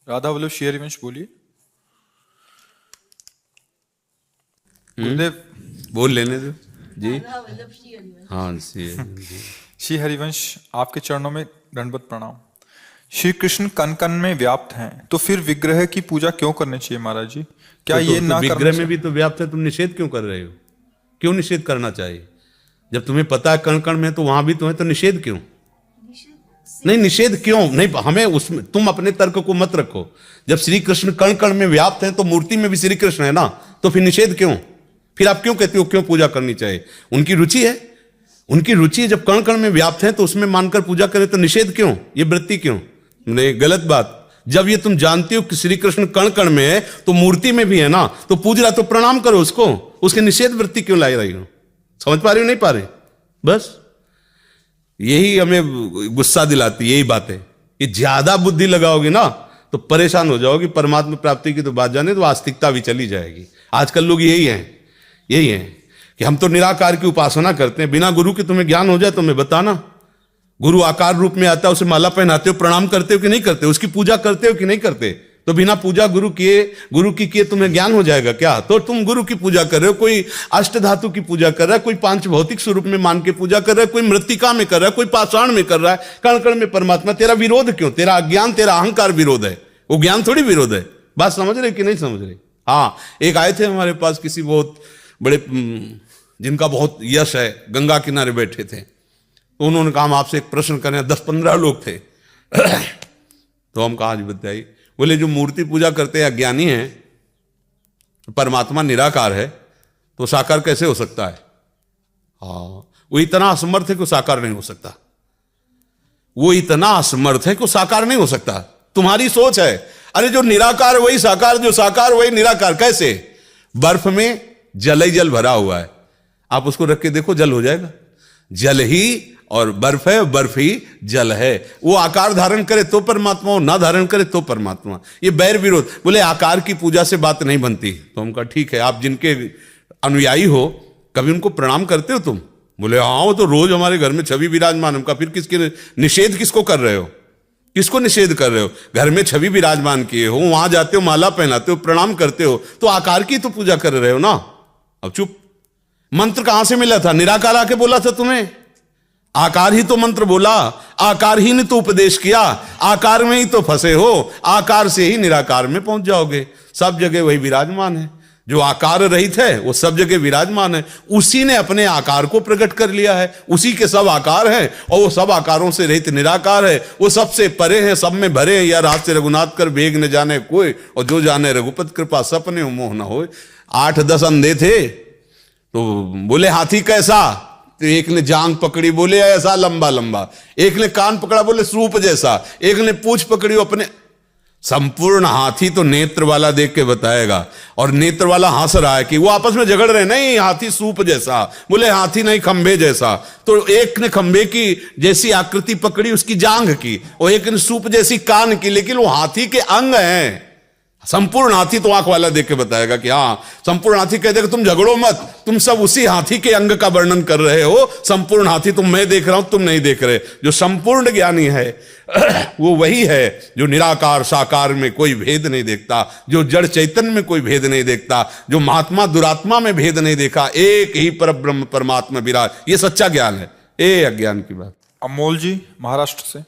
राधा वल्लभ श्री हरिवंश बोलिए। गुरुदेव बोल लेने दो जी। हाँ श्री हरिवंश, आपके चरणों में दंडवत प्रणाम। श्री कृष्ण कण कण में व्याप्त हैं, तो फिर विग्रह की पूजा क्यों करनी चाहिए महाराज जी? क्या ये ना करना विग्रह में भी तो व्याप्त है, तुम निषेध क्यों कर रहे हो? क्यों निषेध करना चाहिए? जब तुम्हें पता है कण कण में तो वहां भी तुम्हें, तो निषेध क्यों? नहीं, निषेध क्यों नहीं? हमें उसमें तुम अपने तर्क को मत रखो। जब श्री कृष्ण कण कण में व्याप्त हैं तो मूर्ति में भी श्री कृष्ण है ना, तो फिर निषेध क्यों? फिर आप क्यों कहते हो क्यों पूजा करनी चाहिए? उनकी रुचि है, उनकी रुचि है। जब कण कण में व्याप्त है तो उसमें मानकर पूजा करें तो निषेध क्यों? ये वृत्ति क्यों? नहीं, गलत बात। जब ये तुम जानते हो कि श्री कृष्ण कण कण में है तो मूर्ति में भी है ना, तो पूज रहा तो प्रणाम करो उसको। उसके निषेध वृत्ति क्यों लाई रही हो? समझ पा रहे हो नहीं पा रहे? बस यही हमें गुस्सा दिलाती, यही बात है। ये ज्यादा बुद्धि लगाओगे ना तो परेशान हो जाओगे। परमात्मा प्राप्ति की तो बात जाने तो आस्तिकता भी चली जाएगी। आजकल लोग यही हैं कि हम तो निराकार की उपासना करते हैं। बिना गुरु के तुम्हें ज्ञान हो जाए तो मैं बताना। गुरु आकार रूप में आता है, उसे माला पहनाते हो, प्रणाम करते हो कि नहीं करते? उसकी पूजा करते हो कि नहीं करते? तो बिना पूजा गुरु की किए तुम्हें ज्ञान हो जाएगा क्या? तो तुम गुरु की पूजा कर रहे हो, कोई अष्ट धातु की पूजा कर रहा है, कोई पांच भौतिक स्वरूप में मान के पूजा कर रहा है, कोई मृत्तिका में कर रहा है, कोई पाषाण में कर रहा है, कण कण में परमात्मा। तेरा विरोध क्यों? तेरा अज्ञान, तेरा अहंकार विरोध है। वो ज्ञान थोड़ी विरोध है। बात समझ रहे कि नहीं समझ रहे? हाँ, एक आए थे हमारे पास किसी बहुत बड़े, जिनका बहुत यश है, गंगा किनारे बैठे थे। तो उन्होंने कहा हम आपसे एक प्रश्न करें। 10-15 लोग थे। तो हम कहा जी बताइए। बोले जो मूर्ति पूजा करते हैं अज्ञानी हैं, परमात्मा निराकार है, तो साकार कैसे हो सकता है? हाँ, वो इतना असमर्थ है कि साकार नहीं हो सकता। वो इतना असमर्थ है कि साकार नहीं हो सकता। तुम्हारी सोच है। अरे जो निराकार वही साकार, जो साकार वही निराकार। कैसे? बर्फ में जल ही जल भरा हुआ है, आप उसको रख के देखो, जल हो जाएगा। जल ही और बर्फ है, बर्फ ही जल है। वो आकार धारण करे तो परमात्मा हो, ना धारण करे तो परमात्मा। ये बैर विरोध। बोले आकार की पूजा से बात नहीं बनती। तो हम कहा ठीक है, आप जिनके अनुयायी हो कभी उनको प्रणाम करते हो तुम? बोले हाँ, वो तो रोज हमारे घर में छवि विराजमान। हमका फिर किसके निषेध किसको कर रहे हो? किसको निषेध कर रहे हो? घर में छवि विराजमान किए हो, वहां जाते हो, माला पहनाते हो, प्रणाम करते हो, तो आकार की तो पूजा कर रहे हो ना। अब चुप। मंत्र कहां से मिला था? निराकार आके बोला था तुम्हें। आकार ही तो मंत्र बोला, आकार ही ने तो उपदेश किया। आकार में ही तो फंसे हो, आकार से ही निराकार में पहुंच जाओगे। सब जगह वही विराजमान है। जो आकार रहित है वो सब जगह विराजमान है। उसी ने अपने आकार को प्रकट कर लिया है। उसी के सब आकार हैं और वो सब आकारों से रहित निराकार है। वो सबसे परे हैं, सब में भरे हैं। या रात से रघुनाथ कर बेग न जाने कोई, और जो जाने रघुपत कृपा सपने मोह न होए। 8-10 अंधे थे, तो बोले हाथी कैसा? तो एक ने जांग पकड़ी, बोले ऐसा लंबा लंबा। एक ने कान पकड़ा, बोले सूप जैसा। एक ने पूंछ पकड़ी अपने। संपूर्ण हाथी तो नेत्र वाला देख के बताएगा, और नेत्र वाला हंस रहा है कि वो आपस में झगड़ रहे। नहीं, हाथी सूप जैसा। बोले हाथी नहीं, खंबे जैसा। तो एक ने खंबे की जैसी आकृति पकड़ी, उसकी जांग की, और एक ने सूप जैसी कान की, लेकिन वो हाथी के अंग हैं। संपूर्ण हाथी तो आंख वाला देख के बताएगा कि हाँ, संपूर्ण हाथी कह देगा तुम झगड़ो मत, तुम सब उसी हाथी के अंग का वर्णन कर रहे हो। संपूर्ण हाथी तुम, मैं देख रहा हूं, तुम नहीं देख रहे। जो संपूर्ण ज्ञानी है वो वही है जो निराकार साकार में कोई भेद नहीं देखता, जो जड़ चैतन्य में कोई भेद नहीं देखता, जो महात्मा दुरात्मा में भेद नहीं देखा। एक ही परब्रह्म परमात्मा विराज। ये सच्चा ज्ञान है, ये अज्ञान की बात। अमोल जी महाराष्ट्र से।